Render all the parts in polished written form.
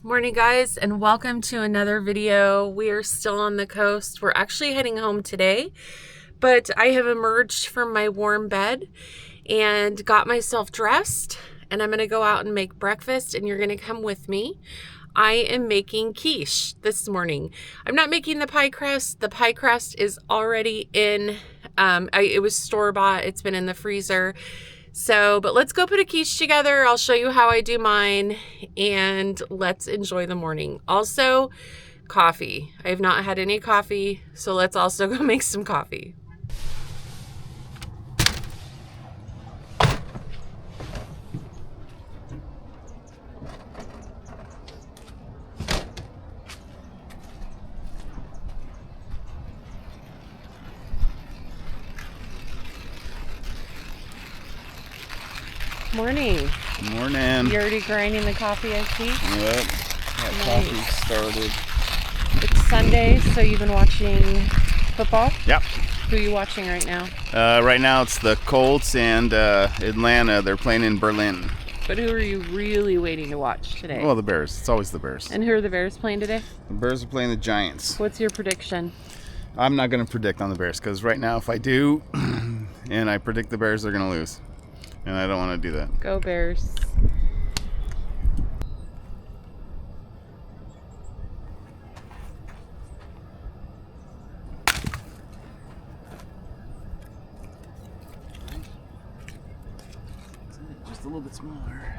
Morning guys, and welcome to another video. We are still on the coast. We're actually heading home today, but I have emerged from my warm bed and got myself dressed, and I'm gonna go out and make breakfast, and you're gonna come with me. I am making quiche this morning. I'm not making the pie crust. The pie crust is already in, it was store-bought. It's been in the freezer. So, but let's go put a quiche together. I'll show you how I do mine, and let's enjoy the morning. Also, coffee. I have not had any coffee, so let's also go make some coffee. Morning. Morning. You already grinding the coffee, I see? Yep. Got coffee started. It's Sunday, so you've been watching football? Yep. Who are you watching right now? Right now it's the Colts and Atlanta. They're playing in Berlin. But who are you really waiting to watch today? Well, the Bears. It's always the Bears. And who are the Bears playing today? The Bears are playing the Giants. What's your prediction? I'm not going to predict on the Bears because right now if I do and I predict the Bears, they're going to lose. And I don't want to do that. Go Bears. Just a little bit smaller.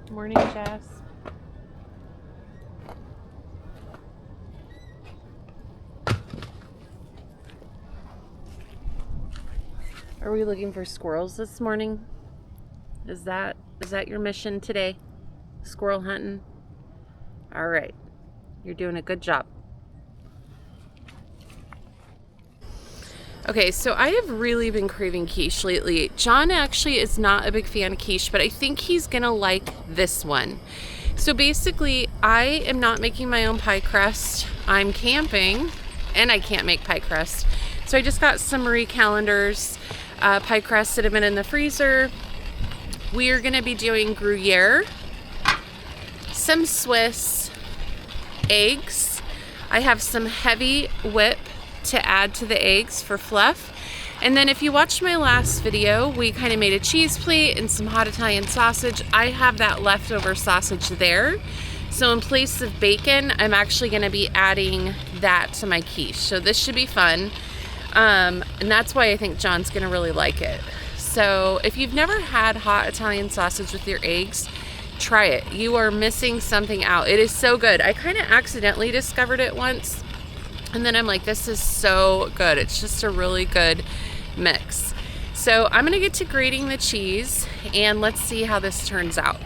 Morning, Jess. Are we looking for squirrels this morning? Is that your mission today? Squirrel hunting? All right. You're doing a good job. Okay, so I have really been craving quiche lately. John actually is not a big fan of quiche, but I think he's gonna like this one. So basically, I am not making my own pie crust. I'm camping, and I can't make pie crust. So I just got some Marie Callender's pie crust that have been in the freezer. We are gonna be doing Gruyere, some Swiss, eggs. I have some heavy whip to add to the eggs for fluff. And then if you watched my last video, we kind of made a cheese plate and some hot Italian sausage. I have that leftover sausage there. So in place of bacon, I'm actually gonna be adding that to my quiche. So this should be fun. And that's why I think John's gonna really like it. So if you've never had hot Italian sausage with your eggs, try it. You are missing something out. It is so good. I kind of accidentally discovered it once, and then I'm like, this is so good. It's just a really good mix. So I'm gonna get to grating the cheese, and let's see how this turns out.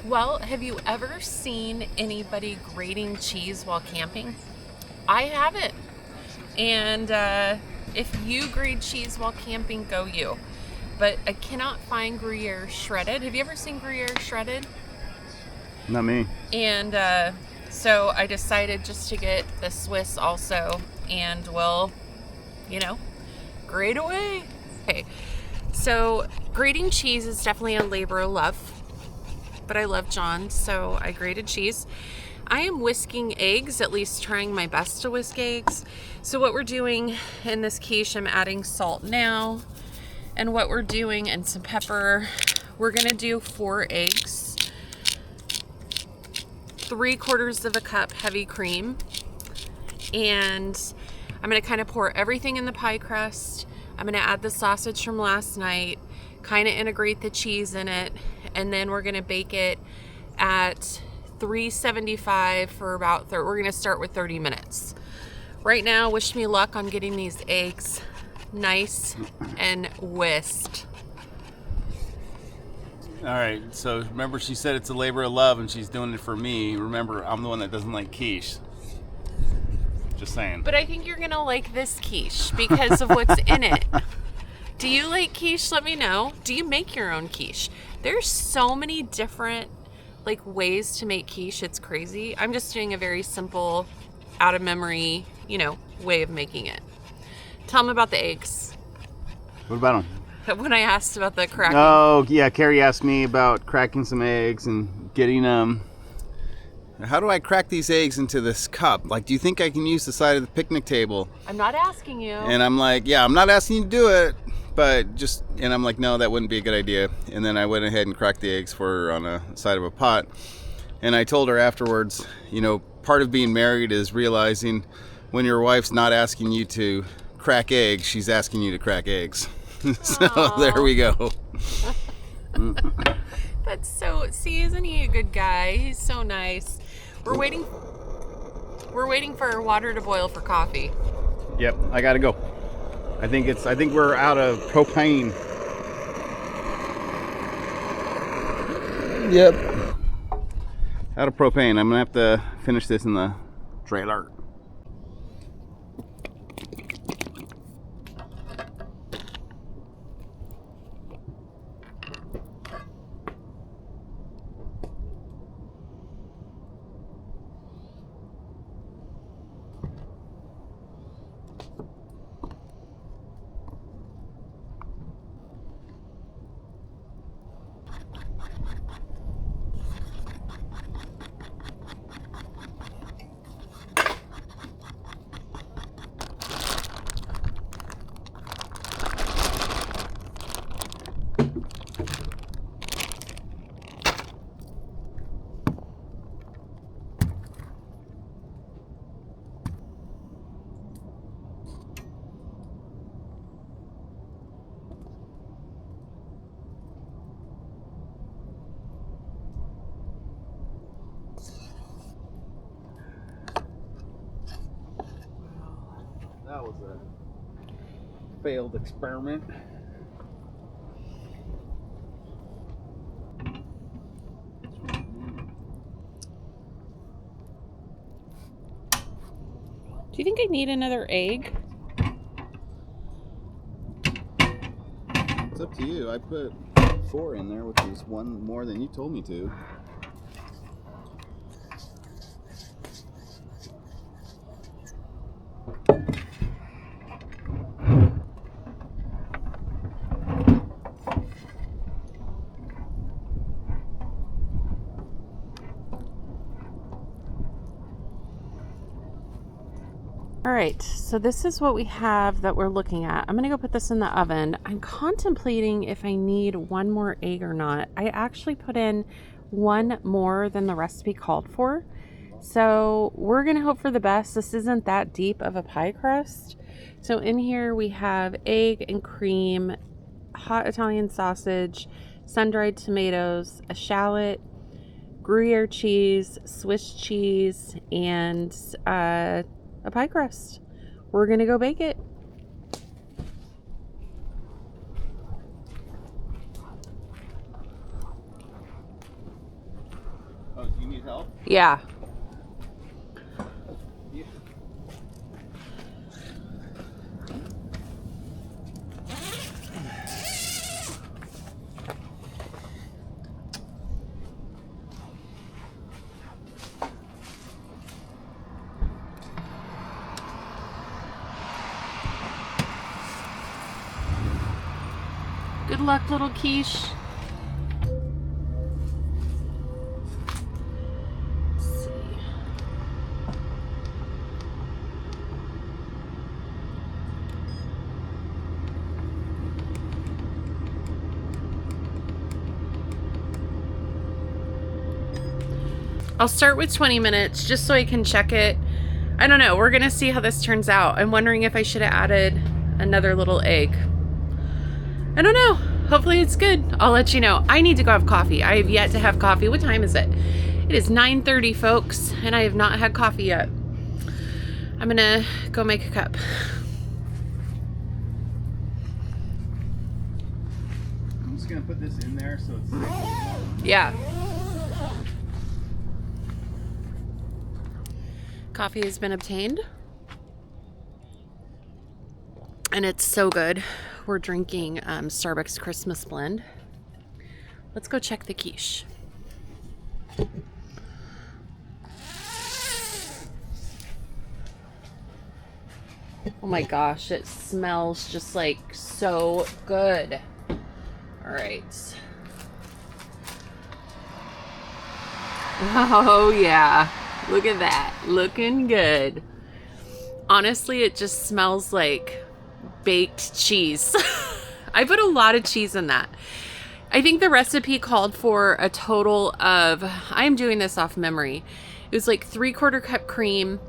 Well, have you ever seen anybody grating cheese while camping? I haven't. And if you grate cheese while camping, go you. But I cannot find Gruyere shredded. Have you ever seen Gruyere shredded? Not me. And so I decided just to get the Swiss also, and we'll, grate away. Okay, so grating cheese is definitely a labor of love, but I love John, so I grated cheese. I am whisking eggs, at least trying my best to whisk eggs. So what we're doing in this quiche, I'm adding salt now. And what we're doing, and some pepper, we're gonna do 4 eggs, 3/4 of a cup heavy cream. And I'm gonna kind of pour everything in the pie crust. I'm gonna add the sausage from last night, kind of integrate the cheese in it, and then we're gonna bake it at 375 for about, we're gonna start with 30 minutes. Right now, wish me luck on getting these eggs nice and whisked. All right, so remember she said it's a labor of love and she's doing it for me. Remember, I'm the one that doesn't like quiche. Just saying. But I think you're gonna like this quiche because of what's in it. Do you like quiche? Let me know. Do you make your own quiche? There's so many different ways to make quiche. It's crazy. I'm just doing a very simple, out of memory, way of making it. Tell them about the eggs. What about them? when I asked about the cracking. Oh, yeah, Carrie asked me about cracking some eggs and getting how do I crack these eggs into this cup? Like, do you think I can use the side of the picnic table? I'm not asking you. And I'm like, yeah, I'm not asking you to do it, but just, and I'm like, no, that wouldn't be a good idea. And then I went ahead and cracked the eggs for her on the side of a pot. And I told her afterwards, you know, part of being married is realizing when your wife's not asking you to crack eggs, she's asking you to crack eggs. So there we go. That's so, see, isn't he a good guy? He's so nice. We're waiting for water to boil for coffee. Yep, I gotta go. I think we're out of propane. Yep. Out of propane. I'm gonna have to finish this in the trailer. That was a failed experiment. Do you think I need another egg? It's up to you. I put 4 in there, which is 1 more than you told me to. All right, so this is what we have that we're looking at. I'm gonna go put this in the oven. I'm contemplating if I need 1 more egg or not. I actually put in 1 more than the recipe called for. So we're gonna hope for the best. This isn't that deep of a pie crust. So in here we have egg and cream, hot Italian sausage, sun-dried tomatoes, a shallot, Gruyere cheese, Swiss cheese, and a pie crust. We're gonna go bake it. Oh, do you need help? Yeah. Yeah. Good luck, little quiche. Let's see. I'll start with 20 minutes just so I can check it. I don't know. We're going to see how this turns out. I'm wondering if I should have added another little egg. I don't know. Hopefully it's good. I'll let you know. I need to go have coffee. I have yet to have coffee. What time is it? It is 9:30, folks, and I have not had coffee yet. I'm gonna go make a cup. I'm just gonna put this in there so it's safe. Yeah. Coffee has been obtained. And it's so good. We're drinking Starbucks Christmas blend. Let's go check the quiche. Oh my gosh, it smells just like so good. All right. Oh yeah, look at that, looking good. Honestly, it just smells like baked cheese. I put a lot of cheese in that. I think the recipe called for a total of, I'm doing this off memory, it was like 3/4 cup cream,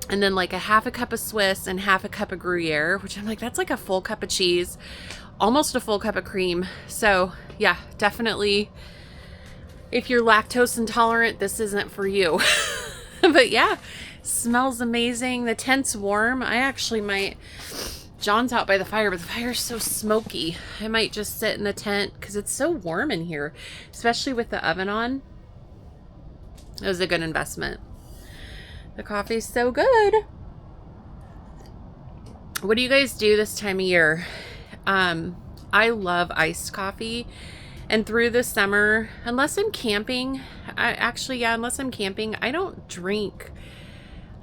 and then like a half a cup of Swiss and half a cup of Gruyere, which I'm like, that's like a full cup of cheese, almost a full cup of cream. So yeah, definitely, if you're lactose intolerant, this isn't for you. But yeah, smells amazing. The tent's warm. I actually might, John's out by the fire, but the fire's so smoky. I might just sit in the tent because it's so warm in here, especially with the oven on. It was a good investment. The coffee's so good. What do you guys do this time of year? I love iced coffee. And through the summer, unless I'm camping, unless I'm camping, I don't drink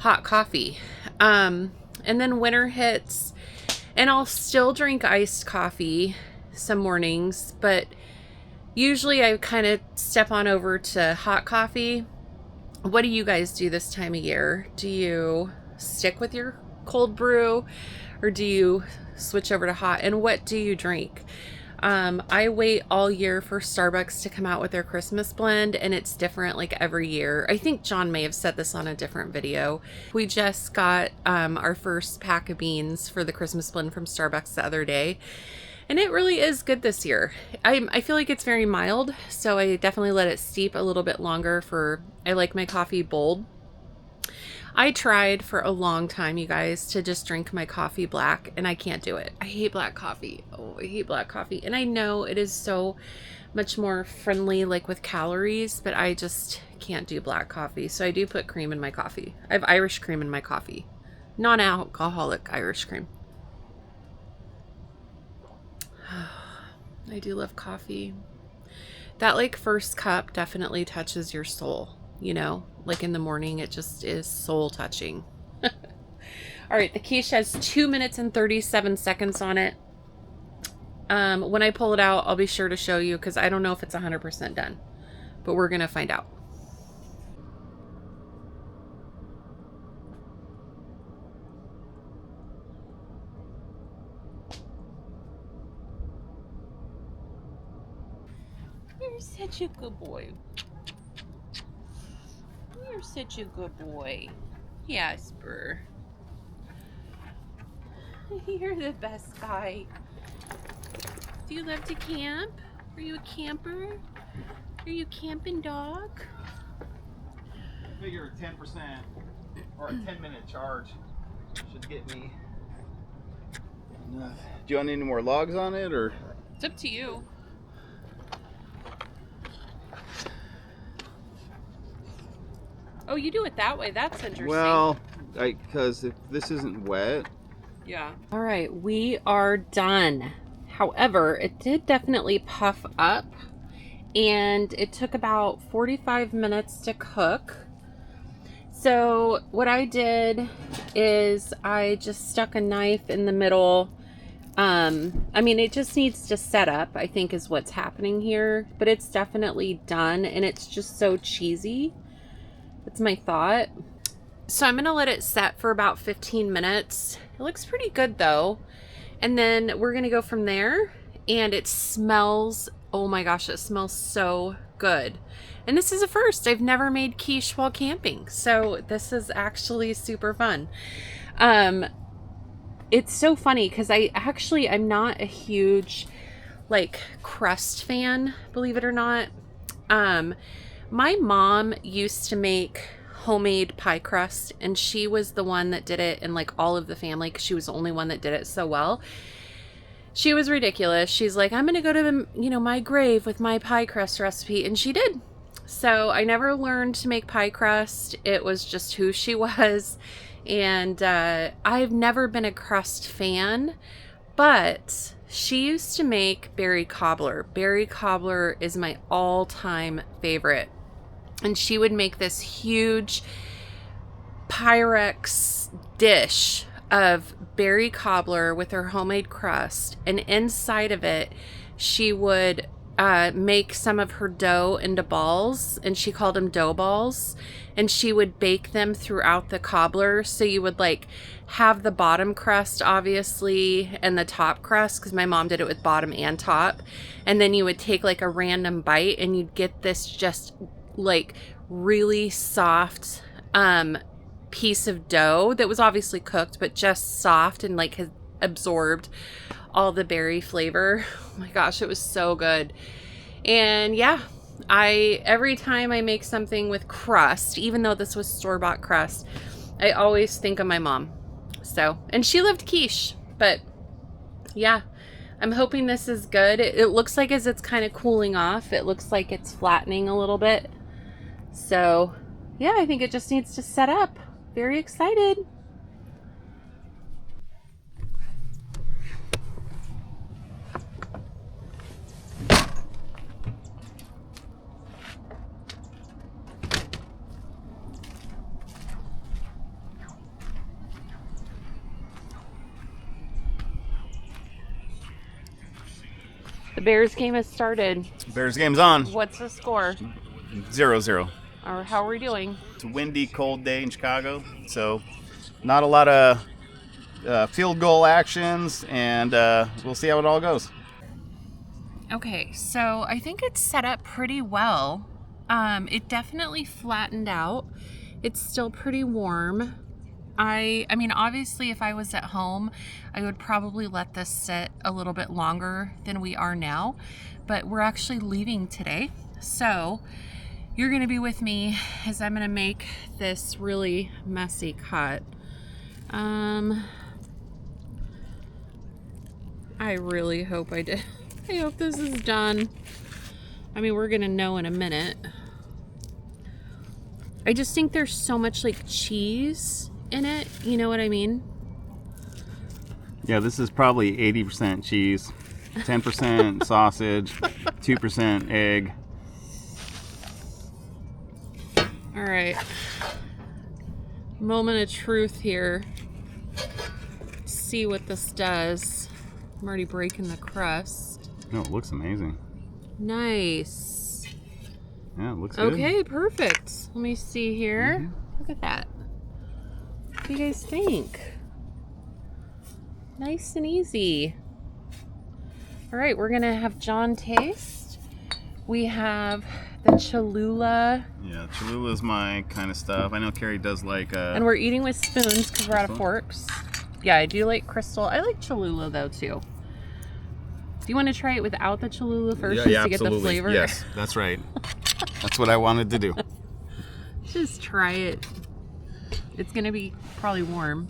hot coffee. And then winter hits, and I'll still drink iced coffee some mornings, but usually I kind of step on over to hot coffee. What do you guys do this time of year? Do you stick with your cold brew, or do you switch over to hot? And what do you drink? I wait all year for Starbucks to come out with their Christmas blend, and it's different like every year. I think John may have said this on a different video. We just got our first pack of beans for the Christmas blend from Starbucks the other day, and it really is good this year. I feel like it's very mild, so I definitely let it steep a little bit longer. I like my coffee bold. I tried for a long time, you guys, to just drink my coffee black, and I can't do it. I hate black coffee. Oh, I hate black coffee. And I know it is so much more friendly, like with calories, but I just can't do black coffee. So I do put cream in my coffee. I have Irish cream in my coffee. Non-alcoholic Irish cream. I do love coffee. That like first cup definitely touches your soul. You know, like in the morning, it just is soul touching. All right, the quiche has 2 minutes and 37 seconds on it. When I pull it out, I'll be sure to show you because I don't know if it's 100% done, but we're going to find out. You're such a good boy. You're such a good boy. Jasper. You're the best guy. Do you love to camp? Are you a camper? Are you a camping dog? I figure a 10% or a 10-minute charge should get me enough. Do you want any more logs on it, or? It's up to you. Oh, you do it that way. That's interesting. Well, because if this isn't wet. Yeah. All right, we are done. However, it did definitely puff up, and it took about 45 minutes to cook. So what I did is I just stuck a knife in the middle. I mean, it just needs to set up, I think is what's happening here, but it's definitely done, and it's just so cheesy. That's my thought. So I'm gonna let it set for about 15 minutes. It looks pretty good though. And then we're gonna go from there, and it smells, oh my gosh, it smells so good. And this is a first. I've never made quiche while camping, so this is actually super fun. It's so funny because I'm not a huge like crust fan, believe it or not. My mom used to make homemade pie crust, and she was the one that did it in like all of the family because she was the only one that did it so well. She was ridiculous. She's like, I'm gonna go to my grave with my pie crust recipe, and she did. So I never learned to make pie crust. It was just who she was, and I've never been a crust fan, but she used to make berry cobbler. Berry cobbler is my all-time favorite. And she would make this huge Pyrex dish of berry cobbler with her homemade crust. And inside of it, she would make some of her dough into balls, and she called them dough balls, and she would bake them throughout the cobbler. So you would like have the bottom crust obviously and the top crust, because my mom did it with bottom and top, and then you would take like a random bite and you'd get this just like really soft piece of dough that was obviously cooked but just soft and like has absorbed all the berry flavor. Oh my gosh, it was so good. And yeah, every time I make something with crust, even though this was store-bought crust, I always think of my mom. So, and she loved quiche, but yeah, I'm hoping this is good. It looks like as it's kind of cooling off, it looks like it's flattening a little bit. So yeah, I think it just needs to set up. Very excited. The Bears game has started. Bears game's on. What's the score? 0-0. Or how are we doing? It's a windy, cold day in Chicago, so not a lot of field goal actions, and we'll see how it all goes. Okay, so I think it's set up pretty well. It definitely flattened out. It's still pretty warm. I mean, obviously, if I was at home, I would probably let this sit a little bit longer than we are now, but we're actually leaving today. So you're going to be with me as I'm going to make this really messy cut. I really hope I did. I hope this is done. I mean, we're going to know in a minute. I just think there's so much like cheese in it, you know what I mean? Yeah, this is probably 80% cheese, 10% sausage, 2% egg. All right. Moment of truth here. See what this does. I'm already breaking the crust. No, it looks amazing. Nice. Yeah, it looks good. Okay, perfect. Let me see here. Mm-hmm. Look at that. What do you guys think? Nice and easy. All right, we're gonna have John taste. We have the Cholula. Yeah, Cholula's my kind of stuff. I know Carrie does like and we're eating with spoons because we're out of forks. Yeah, I do like Crystal. I like Cholula though too. Do you want to try it without the Cholula first, just to get the flavor? Yes, that's right. That's what I wanted to do. Just try it. It's gonna be probably warm.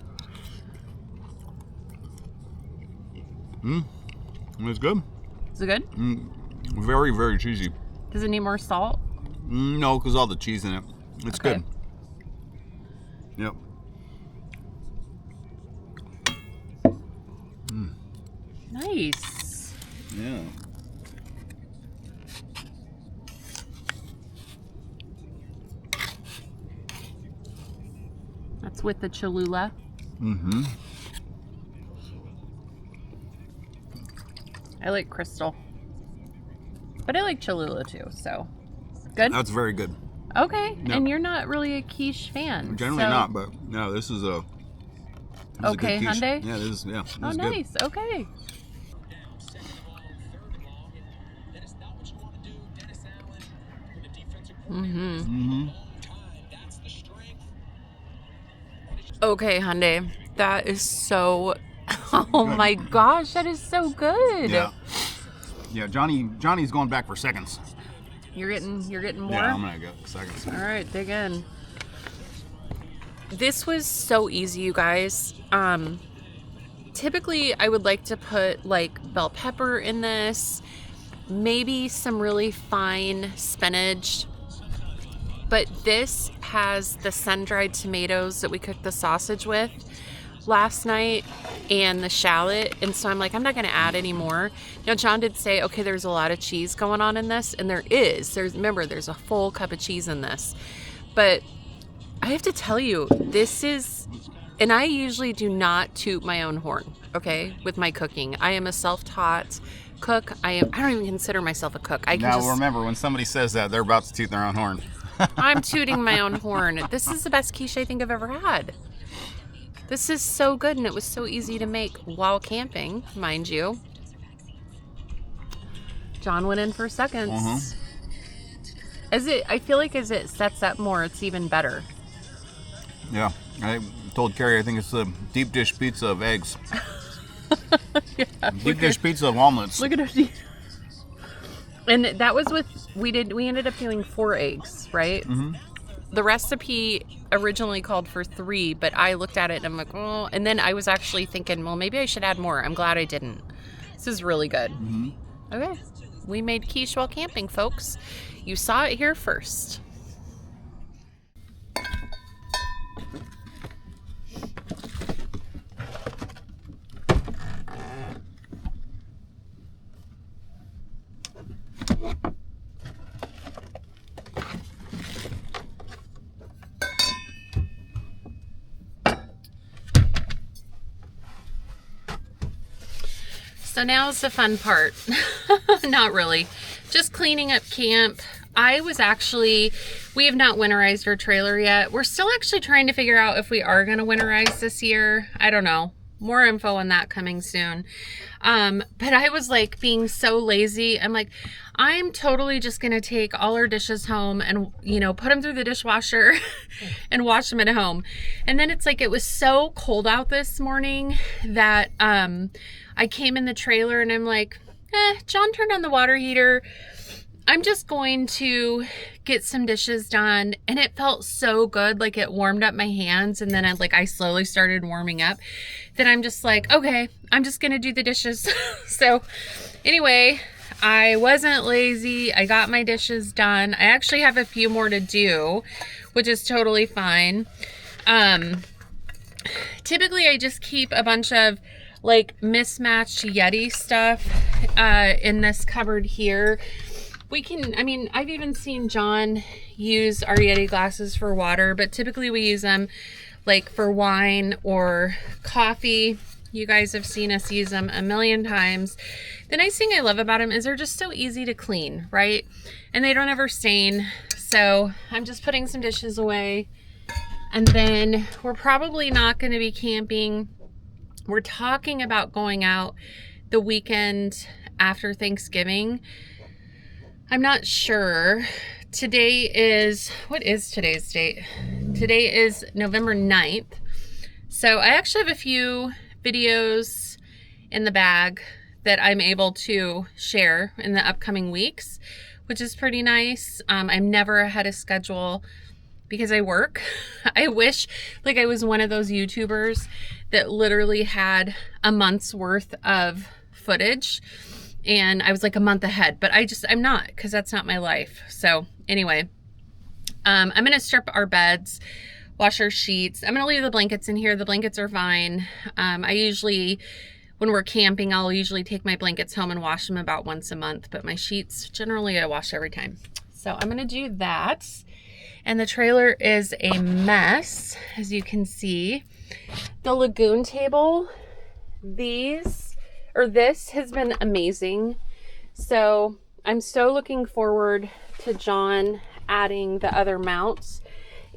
It's good. Is it good? Very, very cheesy. Does it need more salt? No, because all the cheese in it. It's Okay. good. Yep. Nice. Yeah. That's with the Cholula. Mm-hmm. I like Crystal. But I like Cholula too, so. Good? That's very good. Okay, Yep. and you're not really a quiche fan. Generally so- not, but no, this is a. This Okay, is a good quiche. Hyundai? Yeah, this is. Yeah, this Oh, is good. nice. Okay. Mm-hmm. Okay, Hyundai. That is so. Oh my gosh, that is so good. Yeah. Yeah, Johnny's going back for seconds. You're getting more. Yeah, I'm gonna go seconds. All right, dig in. This was so easy, you guys. Typically, I would like to put like bell pepper in this, maybe some really fine spinach. But this has the sun-dried tomatoes that we cooked the sausage with last night and the shallot, and so I'm like, I'm not going to add any more. Now, John did say, okay, there's a lot of cheese going on in this, and there is. Remember, there's a full cup of cheese in this. But I have to tell you, this is, and I usually do not toot my own horn, okay, with my cooking. I am a self-taught cook. I don't even consider myself a cook. Now remember, when somebody says that, they're about to toot their own horn. I'm tooting my own horn. This is the best quiche I think I've ever had. This is so good, and it was so easy to make while camping, mind you. John went in for seconds. I feel like as it sets up more, it's even better. Yeah, I told Carrie I think it's a deep dish pizza of eggs. Yeah, deep dish pizza of omelets. Look at it. And that was we ended up doing 4 eggs, right? The recipe originally called for 3, but I looked at it and I'm like, oh, and then I was actually thinking, well, maybe I should add more. I'm glad I didn't. This is really good. Okay, we made quiche while camping, folks. You saw it here first. So now's the fun part. Not really. Just cleaning up camp. We have not winterized our trailer yet. We're still actually trying to figure out if we are going to winterize this year. I don't know. More info on that coming soon. But I was like being so lazy. I'm like, I'm totally just going to take all our dishes home and, put them through the dishwasher and wash them at home. And then it's like, it was so cold out this morning that, I came in the trailer and I'm like, John turned on the water heater. I'm just going to get some dishes done. And it felt so good. Like it warmed up my hands. And then I slowly started warming up. Then I'm just like, okay, I'm just going to do the dishes. So anyway, I wasn't lazy. I got my dishes done. I actually have a few more to do, which is totally fine. Typically I just keep a bunch of mismatched Yeti stuff in this cupboard here. I've even seen John use our Yeti glasses for water, but typically we use them for wine or coffee. You guys have seen us use them a million times. The nice thing I love about them is they're just so easy to clean, right? And they don't ever stain. So I'm just putting some dishes away. And then we're probably not going to be camping. We're talking about going out the weekend after Thanksgiving. I'm not sure. What is today's date? Today is November 9th. So I actually have a few videos in the bag that I'm able to share in the upcoming weeks, which is pretty nice. I'm never ahead of schedule because I work. I wish I was one of those YouTubers that literally had a month's worth of footage and I was a month ahead, but I'm not, because that's not my life. So anyway, I'm going to strip our beds, wash our sheets. I'm going to leave the blankets in here. The blankets are fine. When we're camping, I'll usually take my blankets home and wash them about once a month, but my sheets, generally I wash every time. So I'm going to do that. And the trailer is a mess, as you can see. The lagoon table, this has been amazing. So I'm so looking forward to John adding the other mounts,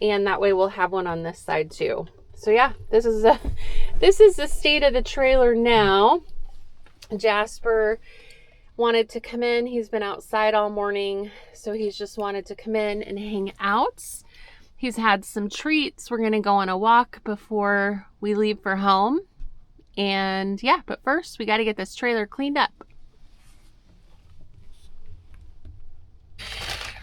and that way we'll have one on this side too. So yeah, this is the state of the trailer now. Jasper wanted to come in. He's been outside all morning, so he's just wanted to come in and hang out. He's had some treats. We're gonna go on a walk before we leave for home. And yeah, but first we got to get this trailer cleaned up.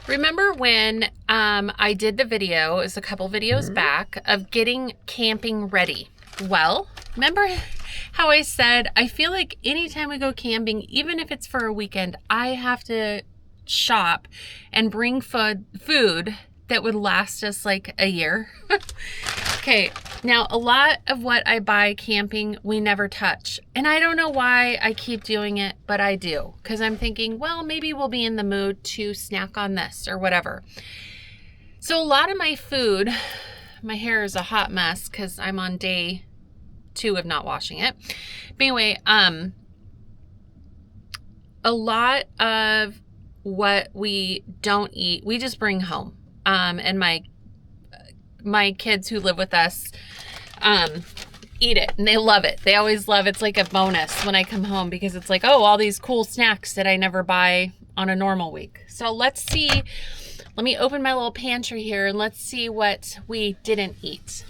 Remember when I did the video, it was a couple videos back, of getting camping ready? Well, remember how I said, I feel like anytime we go camping, even if it's for a weekend, I have to shop and bring food that would last us a year. Okay, now a lot of what I buy camping, we never touch. And I don't know why I keep doing it, but I do. Because I'm thinking, well, maybe we'll be in the mood to snack on this or whatever. So a lot of my food, my hair is a hot mess because I'm on day 2 of not washing it. But anyway, a lot of what we don't eat, we just bring home. And my kids who live with us eat it and they love it. They always love it's like a bonus when I come home because it's like, oh, all these cool snacks that I never buy on a normal week. So let's see. Let me open my little pantry here and let's see what we didn't eat.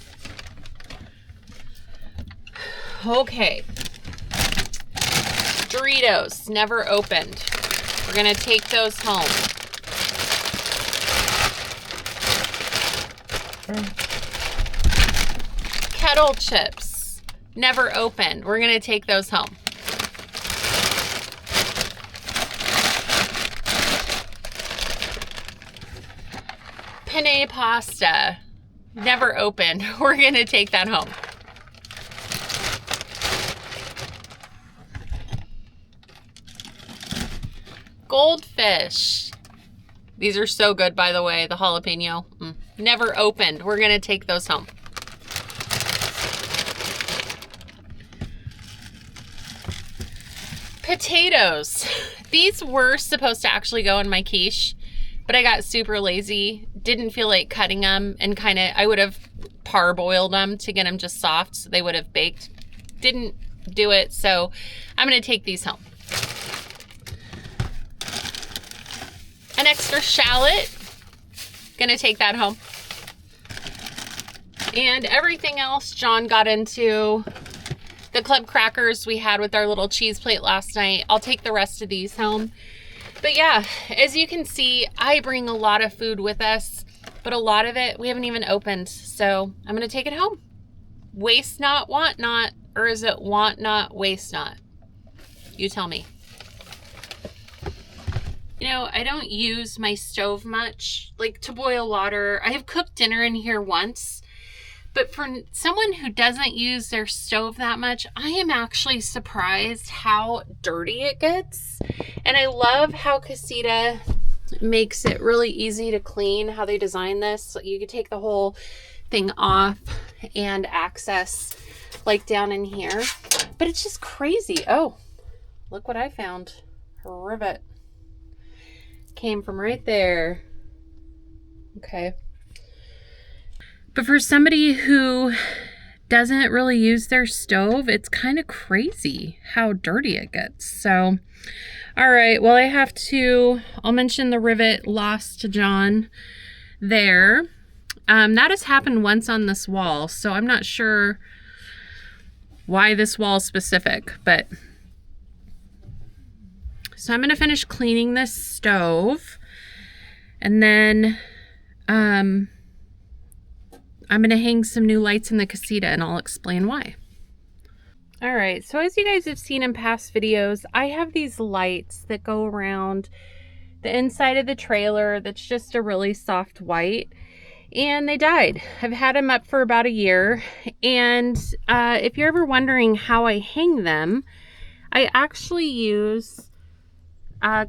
Okay. Doritos, never opened. We're gonna take those home. Kettle chips, never opened. We're gonna take those home. Penne pasta, never opened. We're gonna take that home. Goldfish. These are so good, by the way, the jalapeno. Never opened. We're gonna take those home. Potatoes. These were supposed to actually go in my quiche, but I got super lazy. Didn't feel like cutting them and I would have parboiled them to get them just soft so they would have baked. Didn't do it, so I'm gonna take these home. An extra shallot, gonna take that home. And everything else John got into. The club crackers we had with our little cheese plate last night. I'll take the rest of these home. But yeah, as you can see, I bring a lot of food with us, but a lot of it we haven't even opened. So I'm gonna take it home. Waste not, want not, or is it want not, waste not? You tell me. You know, I don't use my stove much, like to boil water. I have cooked dinner in here once, but for someone who doesn't use their stove that much, I am actually surprised how dirty it gets. And I love how Casita makes it really easy to clean, how they design this. So you can take the whole thing off and access like down in here. But it's just crazy. Oh, look what I found. A rivet. Came from right there. Okay. But for somebody who doesn't really use their stove, it's kind of crazy how dirty it gets. So, all right, well, I'll mention the rivet lost to John there. That has happened once on this wall, so I'm not sure why this wall specific, but so I'm going to finish cleaning this stove and then I'm going to hang some new lights in the casita and I'll explain why. All right, so as you guys have seen in past videos, I have these lights that go around the inside of the trailer that's just a really soft white, and they died. I've had them up for about a year, and if you're ever wondering how I hang them, I actually use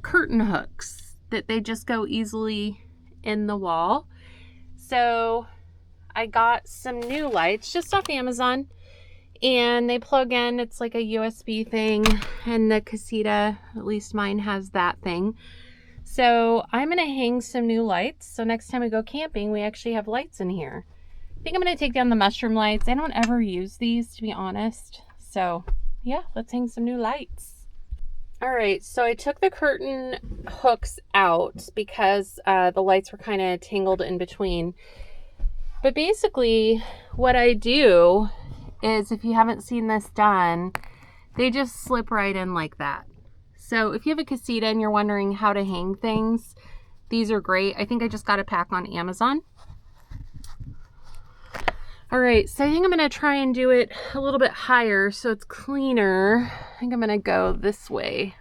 curtain hooks that they just go easily in the wall. So I got some new lights just off Amazon and they plug in. It's like a USB thing, and the casita, at least mine, has that thing. So I'm gonna hang some new lights so next time we go camping we actually have lights in here. I think I'm gonna take down the mushroom lights. I don't ever use these, to be honest. So yeah, let's hang some new lights. All right, so I took the curtain hooks out because the lights were kind of tangled in between. But basically what I do is, if you haven't seen this done, they just slip right in like that. So if you have a casita and you're wondering how to hang things, these are great. I think I just got a pack on Amazon. All right, so I think I'm gonna try and do it a little bit higher so it's cleaner. I think I'm gonna go this way.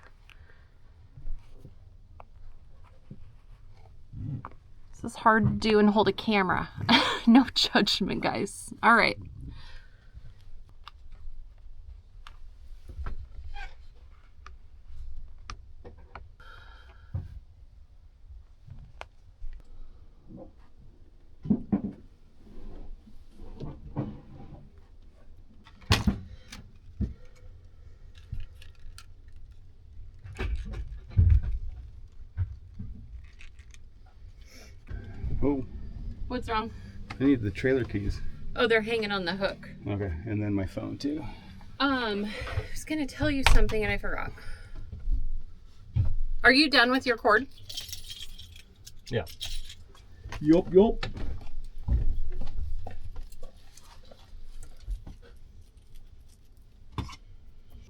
This is hard to do and hold a camera. No judgment, guys. All right. Oh, What's wrong? I need the trailer keys. Oh, they're hanging on the hook. Okay, and then my phone too. I was gonna tell you something and I forgot. Are you done with your cord? Yeah. Yup.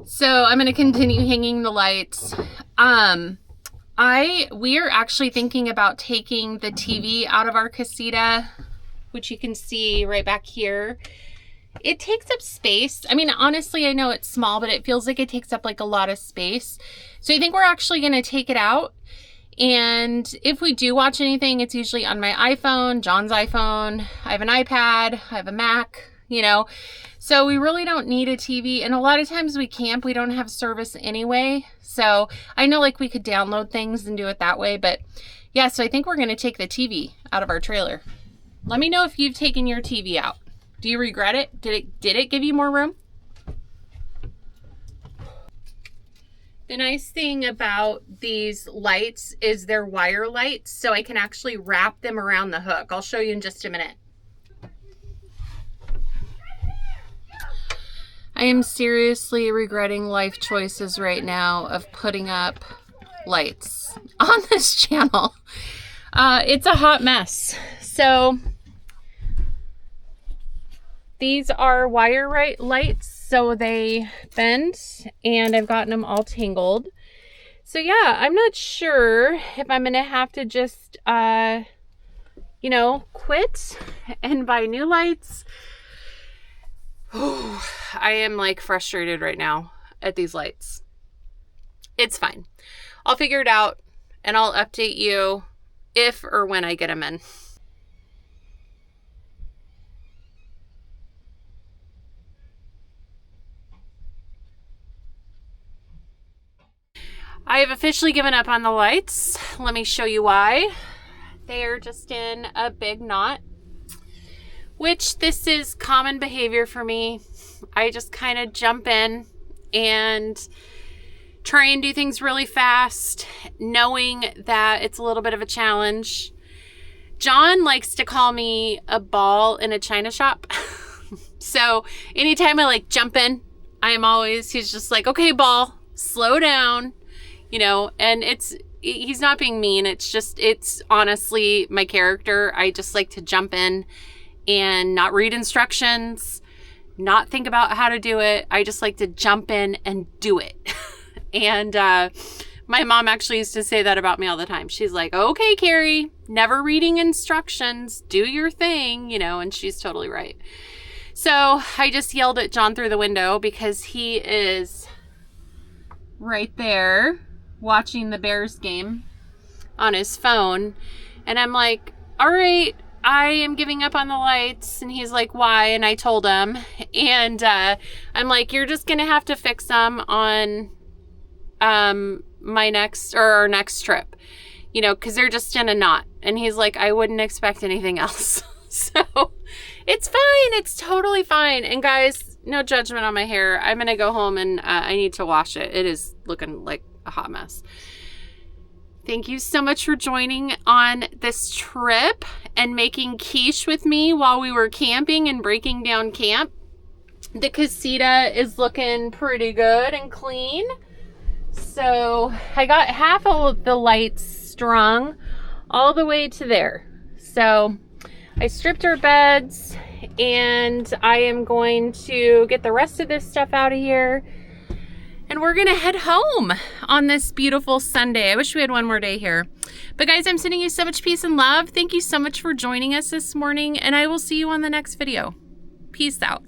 So I'm gonna continue hanging the lights. We are actually thinking about taking the TV out of our casita, which you can see right back here. It takes up space. I mean, honestly, I know it's small, but it feels like it takes up like a lot of space. So I think we're actually gonna take it out. And if we do watch anything, it's usually on my iPhone, John's iPhone. I have an iPad, I have a Mac, you know. So we really don't need a TV. And a lot of times we camp, we don't have service anyway. So I know like we could download things and do it that way. But yeah, so I think we're going to take the TV out of our trailer. Let me know if you've taken your TV out. Do you regret it? Did it give you more room? The nice thing about these lights is they're wire lights, so I can actually wrap them around the hook. I'll show you in just a minute. I am seriously regretting life choices right now of putting up lights on this channel. It's a hot mess. So these are wire lights, so they bend, and I've gotten them all tangled. So yeah, I'm not sure if I'm gonna have to just, you know, quit and buy new lights. I am like frustrated right now at these lights. It's fine. I'll figure it out and I'll update you if or when I get them in. I have officially given up on the lights. Let me show you why. They are just in a big knot, which this is common behavior for me. I just kind of jump in and try and do things really fast, knowing that it's a little bit of a challenge. John likes to call me a ball in a china shop. So anytime I like jump in, he's just like, okay, ball, slow down, you know, and he's not being mean. It's honestly my character. I just like to jump in and not read instructions, not think about how to do it. I just like to jump in and do it. And my mom actually used to say that about me all the time. She's like, okay, Carrie, never reading instructions, do your thing, you know, and she's totally right. So I just yelled at John through the window because he is right there watching the Bears game on his phone. And I'm like, all right, I am giving up on the lights. And he's like, why? And I told him. And I'm like, you're just going to have to fix them on our next trip, you know, because they're just in a knot. And he's like, I wouldn't expect anything else. So it's fine. It's totally fine. And guys, no judgment on my hair. I'm going to go home and I need to wash it. It is looking like a hot mess. Thank you so much for joining on this trip and making quiche with me while we were camping and breaking down camp. The casita is looking pretty good and clean. So I got half of the lights strung all the way to there. So I stripped our beds and I am going to get the rest of this stuff out of here. And we're gonna head home on this beautiful Sunday. I wish we had one more day here. But guys, I'm sending you so much peace and love. Thank you so much for joining us this morning, and I will see you on the next video. Peace out.